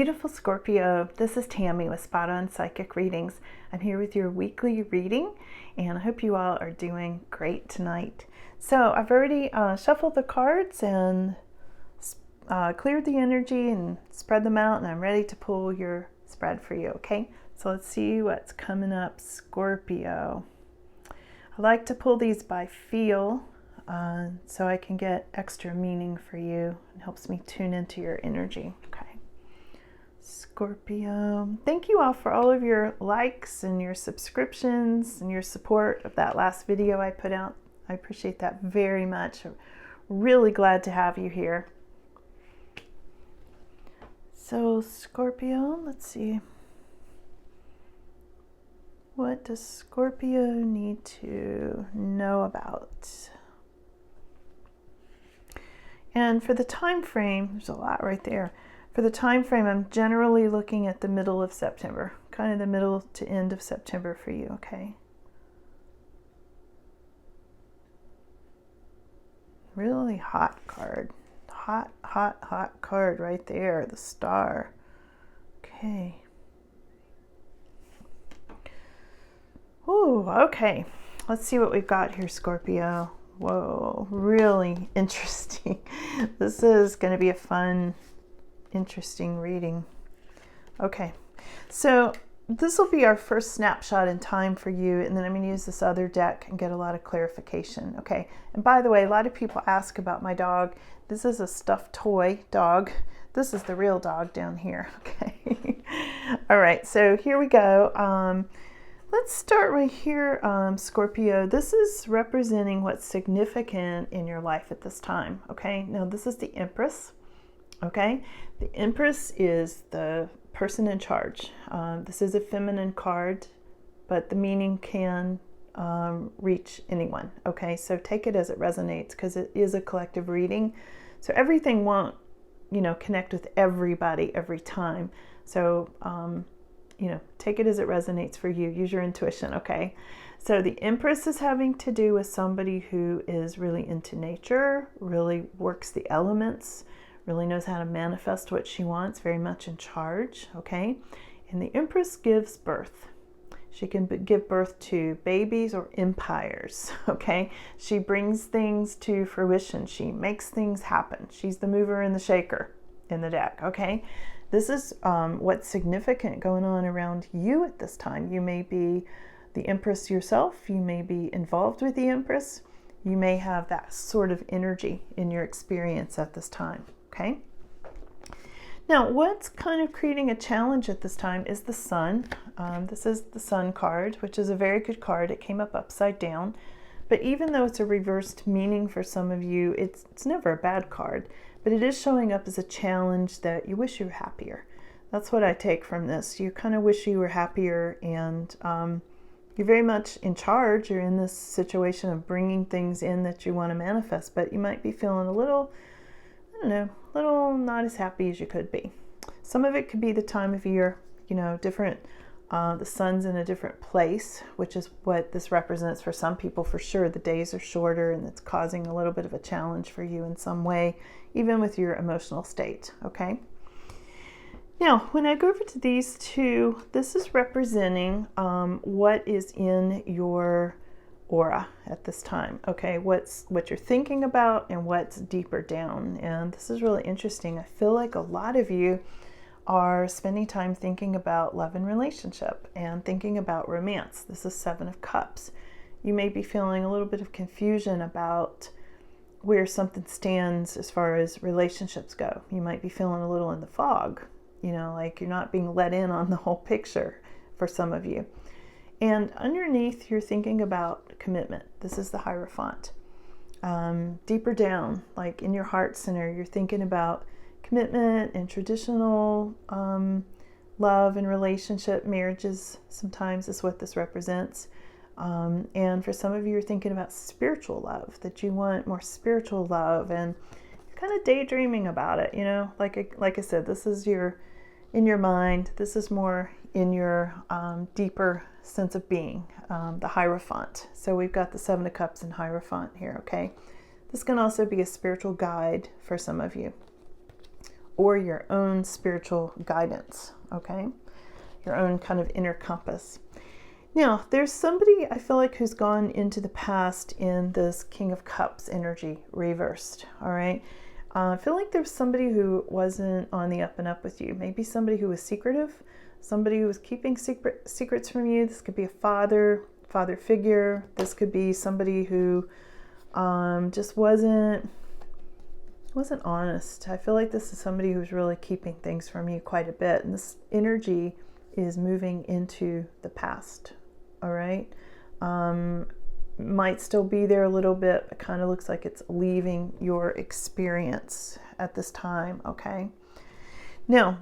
Beautiful Scorpio, this is Tammy with Spot On Psychic Readings. I'm here with your weekly reading, and I hope you all are doing great tonight. So I've already shuffled the cards and cleared the energy and spread them out, and I'm ready to pull your spread for you, okay? So let's see what's coming up, Scorpio. I like to pull these by feel so I can get extra meaning for you. It helps me tune into your energy, okay? Scorpio, thank you all for all of your likes and your subscriptions and your support of that last video I put out. I appreciate that very much. I'm really glad to have you here. So Scorpio, let's see. What does Scorpio need to know about? And for the time frame, there's a lot right there. For the time frame, I'm generally looking at the middle of September, kind of the middle to end of September for you, okay? Really hot card. Hot, hot, hot card right there, the star. Okay. Ooh, okay. Let's see what we've got here, Scorpio. Whoa, really interesting. This is going to be a fun, interesting reading. Okay, so this will be our first snapshot in time for you, and then I'm going to use this other deck and get a lot of clarification. Okay, and by the way, a lot of people ask about my dog. This is a stuffed toy dog. This is the real dog down here. Okay. All right, so here we go. Let's start right here, Scorpio. This is representing what's significant in your life at this time. Okay, now this is the Empress. Okay, the Empress is the person in charge. This is a feminine card, but the meaning can reach anyone. Okay, so take it as it resonates, because it is a collective reading. So everything won't, connect with everybody every time. So, take it as it resonates for you. Use your intuition, okay? So the Empress is having to do with somebody who is really into nature, really works the elements, really knows how to manifest what she wants, very much in charge, okay? And the Empress gives birth. She can give birth to babies or empires, okay? She brings things to fruition. She makes things happen. She's the mover and the shaker in the deck, okay? This is what's significant going on around you at this time. You may be the Empress yourself. You may be involved with the Empress. You may have that sort of energy in your experience at this time, okay? Now, what's kind of creating a challenge at this time is the Sun. This is the Sun card, which is a very good card. It came up upside down. But even though it's a reversed meaning for some of you, it's never a bad card. But it is showing up as a challenge that you wish you were happier. That's what I take from this. You kind of wish you were happier, and you're very much in charge. You're in this situation of bringing things in that you want to manifest, but you might be feeling a little, little not as happy as you could be. Some of it could be the time of year, different. The sun's in a different place, which is what this represents for some people for sure. The days are shorter, and it's causing a little bit of a challenge for you in some way, even with your emotional state, okay? Now, when I go over to these two, this is representing what is in your aura at this time, okay? What you're thinking about and what's deeper down. And this is really interesting. I feel like a lot of you are spending time thinking about love and relationship and thinking about romance. This is Seven of Cups. You may be feeling a little bit of confusion about where something stands as far as relationships go. You might be feeling a little in the fog, like you're not being let in on the whole picture for some of you. And underneath, you're thinking about commitment. This is the Hierophant. Deeper down, like in your heart center, you're thinking about commitment and traditional love and relationship. Marriages sometimes is what this represents. And for some of you, you're thinking about spiritual love, that you want more spiritual love, and you're kind of daydreaming about it, like I said, this is in your mind. This is more in your deeper sense of being, the Hierophant. So we've got the Seven of Cups and Hierophant here, okay? This can also be a spiritual guide for some of you. or your own spiritual guidance, okay? Your own kind of inner compass. Now, there's somebody I feel like who's gone into the past in this King of Cups energy reversed, all right? I feel like there's somebody who wasn't on the up and up with you. Maybe somebody who was secretive, somebody who was keeping secrets from you. This could be a father figure. This could be somebody who just wasn't honest. I feel like this is somebody who's really keeping things from you quite a bit. And this energy is moving into the past, all right? Might still be there a little bit, but kind of looks like it's leaving your experience at this time, okay? Now,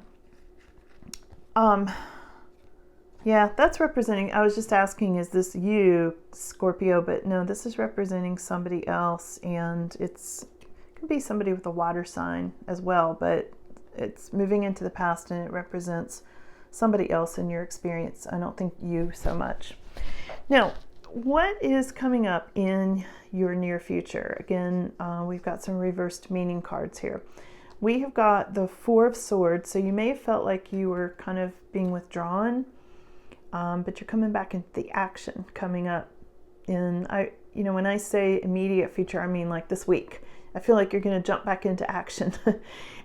yeah, that's representing, I was just asking, is this you, Scorpio? But no, this is representing somebody else, and it could be somebody with a water sign as well, but it's moving into the past and it represents somebody else in your experience. I don't think you so much. Now, what is coming up in your near future? Again, we've got some reversed meaning cards here. We have got the Four of Swords, so you may have felt like you were kind of being withdrawn, but you're coming back into the action coming up in, when I say immediate future, I mean like this week. I feel like you're going to jump back into action.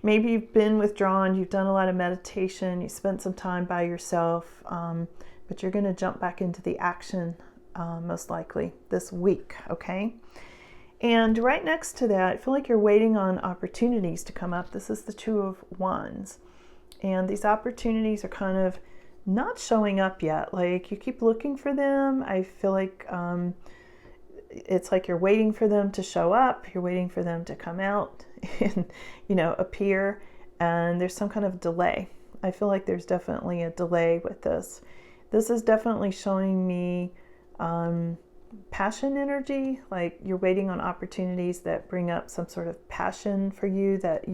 Maybe you've been withdrawn, you've done a lot of meditation, you spent some time by yourself, but you're going to jump back into the action most likely this week, okay? And right next to that, I feel like you're waiting on opportunities to come up. This is the Two of Wands. And these opportunities are kind of not showing up yet. Like you keep looking for them. I feel like it's like you're waiting for them to show up. You're waiting for them to come out and, appear. And there's some kind of delay. I feel like there's definitely a delay with this. This is definitely showing me passion energy, like you're waiting on opportunities that bring up some sort of passion for you, that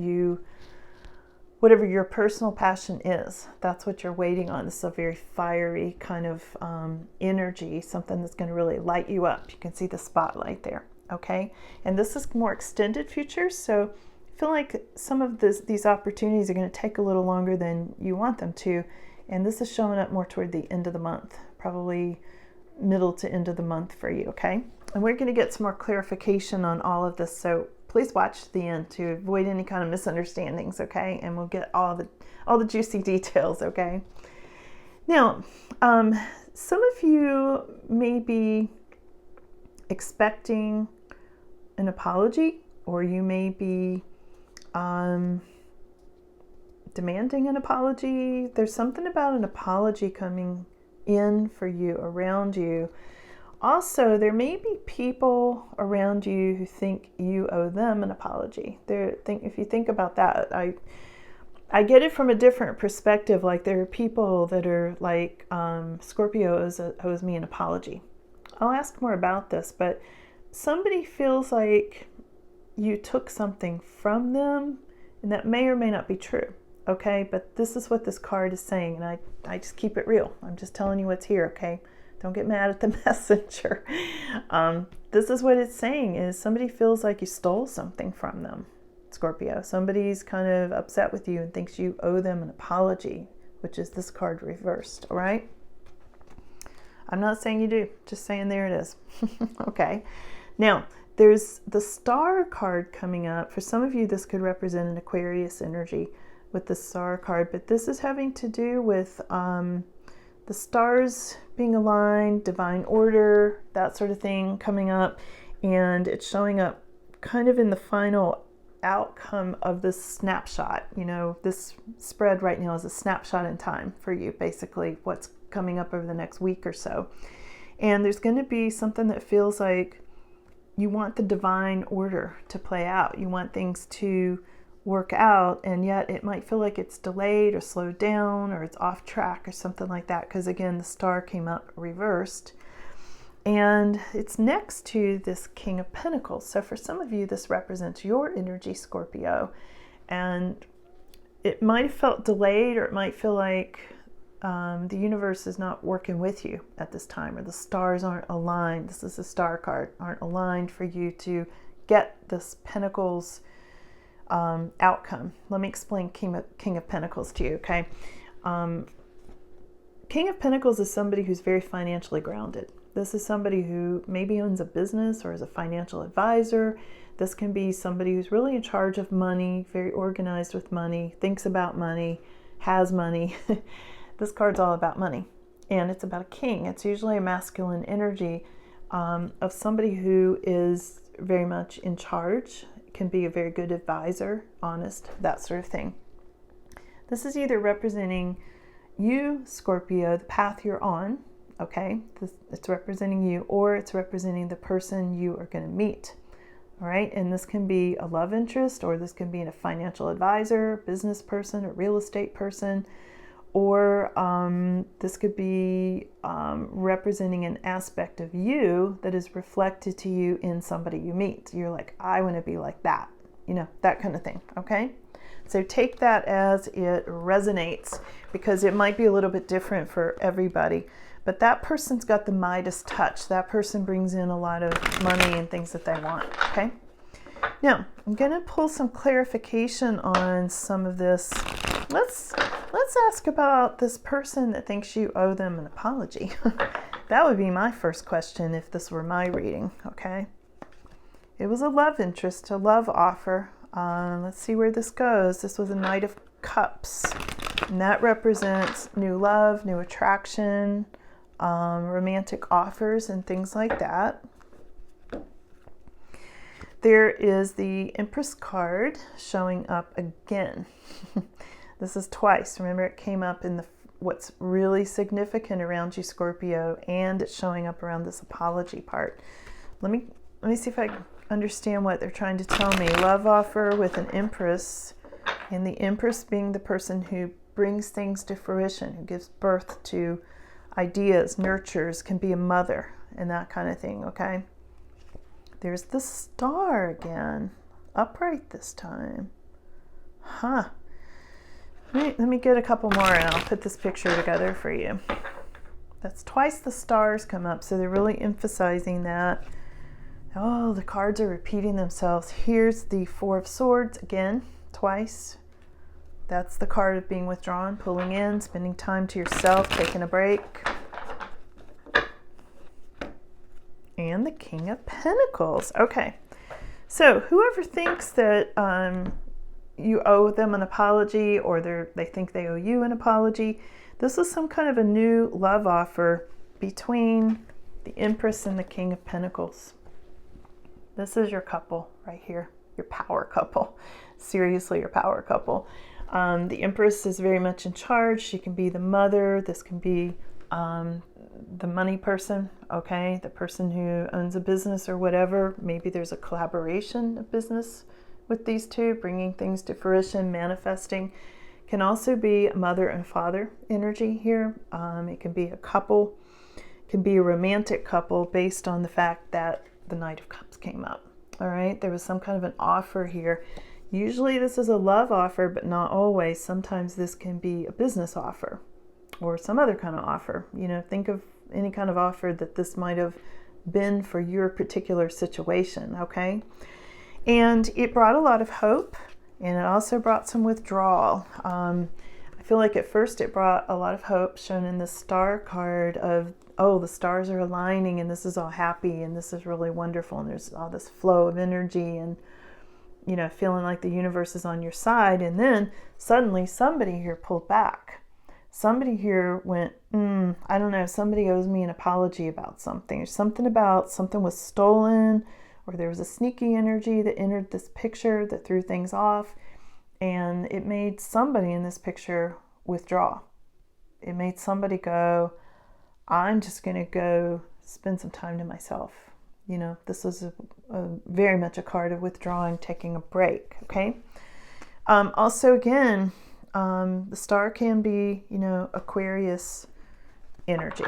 whatever your personal passion is, that's what you're waiting on. This is a very fiery kind of energy, something that's going to really light you up. You can see the spotlight there, okay? And this is more extended future, so I feel like some of these opportunities are going to take a little longer than you want them to, and this is showing up more toward the end of the month, probably middle to end of the month for you, okay? And we're going to get some more clarification on all of this, so please watch to the end to avoid any kind of misunderstandings, okay? And we'll get all the juicy details, okay? Now, some of you may be expecting an apology, or you may be demanding an apology. There's something about an apology coming in for you, around you. Also, there may be people around you who think you owe them an apology. If you think about that, I get it from a different perspective. Like there are people that are like, Scorpio owes me an apology. I'll ask more about this, but somebody feels like you took something from them, and that may or may not be true. Okay, but this is what this card is saying, and I just keep it real. I'm just telling you what's here, okay? Don't get mad at the messenger. This is what it's saying, is somebody feels like you stole something from them, Scorpio. Somebody's kind of upset with you and thinks you owe them an apology, which is this card reversed, all right? I'm not saying you do, just saying there it is. Okay, now there's the Star card coming up. For some of you, this could represent an Aquarius energy with the Star card, but this is having to do with the stars being aligned, divine order, that sort of thing coming up, and it's showing up kind of in the final outcome of this snapshot. This spread right now is a snapshot in time for you, basically what's coming up over the next week or so. And there's going to be something that feels like you want the divine order to play out. You want things to work out, and yet it might feel like it's delayed or slowed down, or it's off track or something like that, because again, the Star came up reversed, and it's next to this King of Pentacles. So for some of you, this represents your energy, Scorpio, and it might have felt delayed, or it might feel like the universe is not working with you at this time, or the stars aren't aligned. This is a Star card, aren't aligned for you to get this Pentacles outcome. Let me explain King of Pentacles to you, okay? King of Pentacles is somebody who's very financially grounded. This is somebody who maybe owns a business or is a financial advisor. This can be somebody who's really in charge of money, very organized with money, thinks about money, has money. This card's all about money, and it's about a king. It's usually a masculine energy of somebody who is very much in charge, can be a very good advisor, honest, that sort of thing. This is either representing you, Scorpio, the path you're on, okay? It's representing you, or it's representing the person you are going to meet, all right? And this can be a love interest, or this can be a financial advisor, business person, a real estate person, or this could be representing an aspect of you that is reflected to you in somebody you meet. You're like, I want to be like that, you know, that kind of thing, okay? So take that as it resonates, because it might be a little bit different for everybody. But that person's got the Midas touch. That person brings in a lot of money and things that they want, okay? Now, I'm going to pull some clarification on some of this. Let's ask about this person that thinks you owe them an apology. That would be my first question if this were my reading, okay? It was a love interest, a love offer. Let's see where this goes. This was a Knight of Cups, and that represents new love, new attraction, romantic offers, and things like that. There is the Empress card showing up again. This is twice. Remember, it came up in what's really significant around you, Scorpio, and it's showing up around this apology part. Let me see if I understand what they're trying to tell me. Love offer with an Empress, and the Empress being the person who brings things to fruition, who gives birth to ideas, nurtures, can be a mother, and that kind of thing, okay? There's the Star again, upright this time. Huh. Let me get a couple more and I'll put this picture together for you. That's twice the stars come up, so they're really emphasizing that. Oh, the cards are repeating themselves. Here's the Four of Swords again, twice. That's the card of being withdrawn, pulling in, spending time to yourself, taking a break. And the King of Pentacles. Okay, so whoever thinks that you owe them an apology, or they think they owe you an apology, this is some kind of a new love offer between the Empress and the King of Pentacles. This is your couple right here, your power couple. Seriously, your power couple. The Empress is very much in charge. She can be the mother. This can be the money person, okay? The person who owns a business or whatever. Maybe there's a collaboration of business with these two, bringing things to fruition, manifesting. Can also be a mother and father energy here. It can be a couple, it can be a romantic couple based on the fact that the Knight of Cups came up. All right, there was some kind of an offer here. Usually this is a love offer, but not always. Sometimes this can be a business offer or some other kind of offer. You know, think of any kind of offer that this might have been for your particular situation, okay? And it brought a lot of hope, and it also brought some withdrawal. I feel like at first it brought a lot of hope, shown in the Star card of, oh, the stars are aligning and this is all happy and this is really wonderful and there's all this flow of energy and, you know, feeling like the universe is on your side. And then suddenly somebody here pulled back. Somebody here went, I don't know, somebody owes me an apology about something. There's something about something was stolen, or there was a sneaky energy that entered this picture that threw things off, and it made somebody in this picture withdraw. It made somebody go, I'm just going to go spend some time to myself. You know, this was a very much a card of withdrawing, taking a break, okay? Also, again, the Star can be, you know, Aquarius energy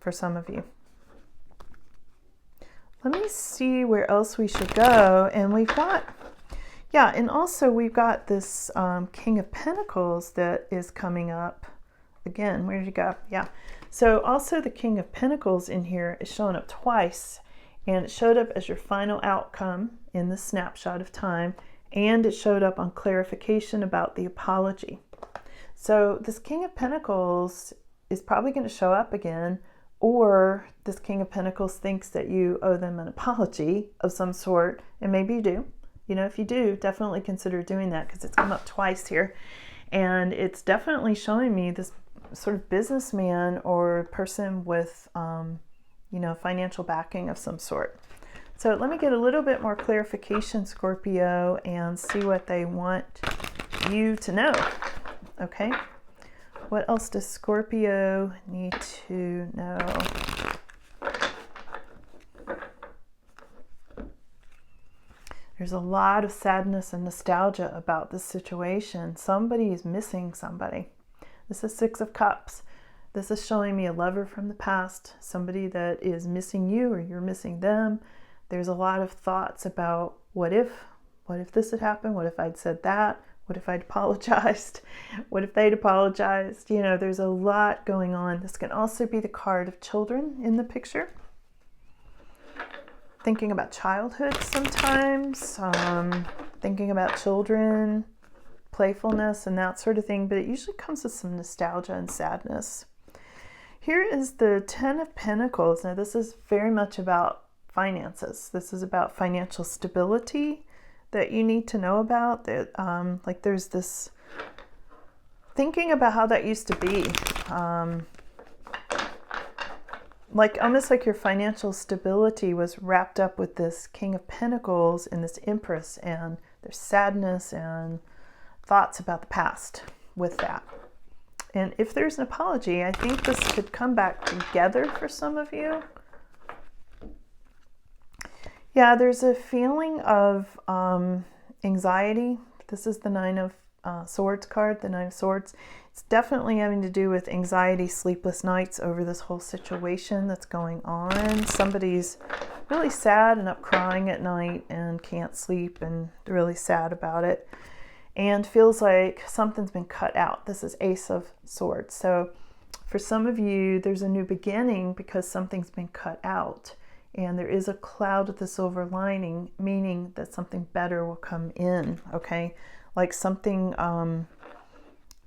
for some of you. Let me see where else we should go. And we've got, yeah, and also we've got this King of Pentacles that is coming up. Again, where did you go? Yeah. So also the King of Pentacles in here is showing up twice. And it showed up as your final outcome in the snapshot of time. And it showed up on clarification about the apology. So this King of Pentacles is probably going to show up again, or this King of Pentacles thinks that you owe them an apology of some sort, and maybe you do. You know, if you do, definitely consider doing that, because it's come up twice here. And it's definitely showing me this sort of businessman or person with, you know, financial backing of some sort. So let me get a little bit more clarification, Scorpio, and see what they want you to know. Okay. What else does Scorpio need to know? There's a lot of sadness and nostalgia about this situation. Somebody is missing somebody. This is Six of Cups. This is showing me a lover from the past, somebody that is missing you or you're missing them. There's a lot of thoughts about what if this had happened? What if I'd said that? What if I'd apologized? What if they'd apologized? You know, there's a lot going on. This can also be the card of children in the picture. Thinking about childhood sometimes, thinking about children, playfulness and that sort of thing, but it usually comes with some nostalgia and sadness. Here is the Ten of Pentacles. Now this is very much about finances. This is about financial stability that you need to know about. That like there's this thinking about how that used to be. Like almost like your financial stability was wrapped up with this King of Pentacles and this Empress, and there's sadness and thoughts about the past with that. And if there's an apology, I think this could come back together for some of you. Yeah, there's a feeling of anxiety. This is the Nine of Swords card, the Nine of Swords. It's definitely having to do with anxiety, sleepless nights over this whole situation that's going on. Somebody's really sad and up crying at night and can't sleep and really sad about it and feels like something's been cut out. This is Ace of Swords. So for some of you, there's a new beginning because something's been cut out. And there is a cloud with the silver lining, meaning that something better will come in, okay? Like something,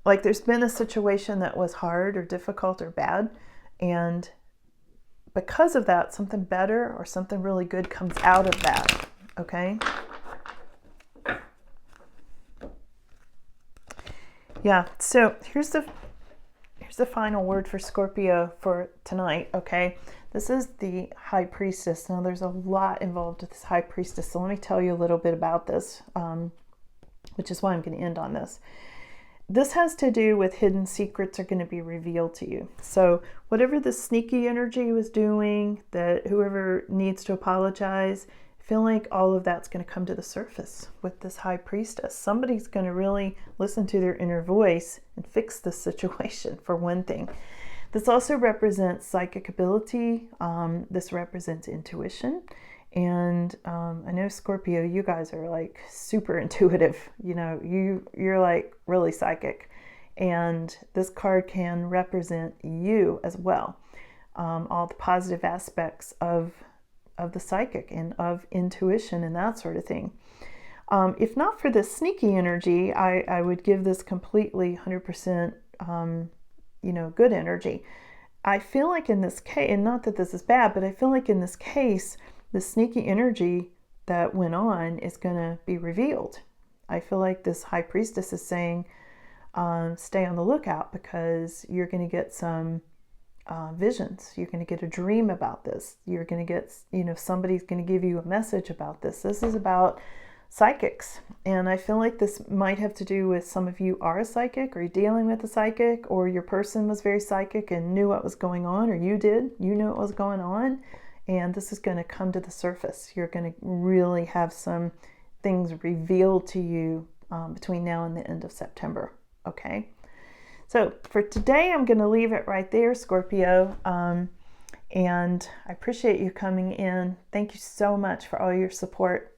like there's been a situation that was hard or difficult or bad, and because of that, something better or something really good comes out of that, okay? Yeah, so here's the final word for Scorpio for tonight, okay? This is the High Priestess. Now, there's a lot involved with this High Priestess, so let me tell you a little bit about this, which is why I'm going to end on this. This has to do with hidden secrets are going to be revealed to you. So whatever the sneaky energy was doing, that whoever needs to apologize, I feel like all of that's going to come to the surface with this High Priestess. Somebody's going to really listen to their inner voice and fix this situation, for one thing. This also represents psychic ability. This represents intuition. And I know Scorpio, you guys are like super intuitive. You know, you're like really psychic. And this card can represent you as well. All the positive aspects of the psychic and of intuition and that sort of thing. If not for this sneaky energy, I would give this completely 100% good energy. I feel like in this case, and not that this is bad, but I feel like in this case, the sneaky energy that went on is going to be revealed. I feel like this High Priestess is saying, stay on the lookout, because you're going to get some visions. You're going to get a dream about this. You're going to get, somebody's going to give you a message about this. This is about psychics. And I feel like this might have to do with some of you are a psychic, or you're dealing with a psychic, or your person was very psychic and knew what was going on, or you knew what was going on. And this is going to come to the surface. You're going to really have some things revealed to you between now and the end of September. Okay. So for today, I'm going to leave it right there, Scorpio. And I appreciate you coming in. Thank you so much for all your support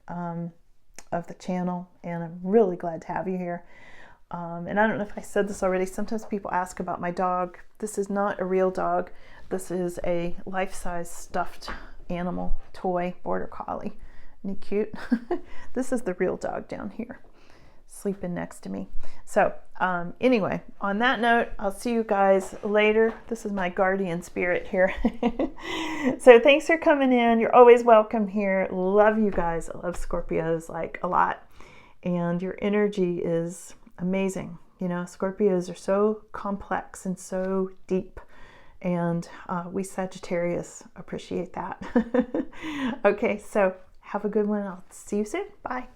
of the channel, and I'm really glad to have you here. And I don't know if I said this already. Sometimes people ask about my dog. This is not a real dog. This is a life-size stuffed animal toy border collie. Isn't he cute? This is the real dog down here. sleeping next to me. So anyway, on that note, I'll see you guys later. This is my guardian spirit here. So thanks for coming in. You're always welcome here. Love you guys. I love Scorpios like a lot. And your energy is amazing. You know, Scorpios are so complex and so deep. And we Sagittarius appreciate that. Okay, so have a good one. I'll see you soon. Bye.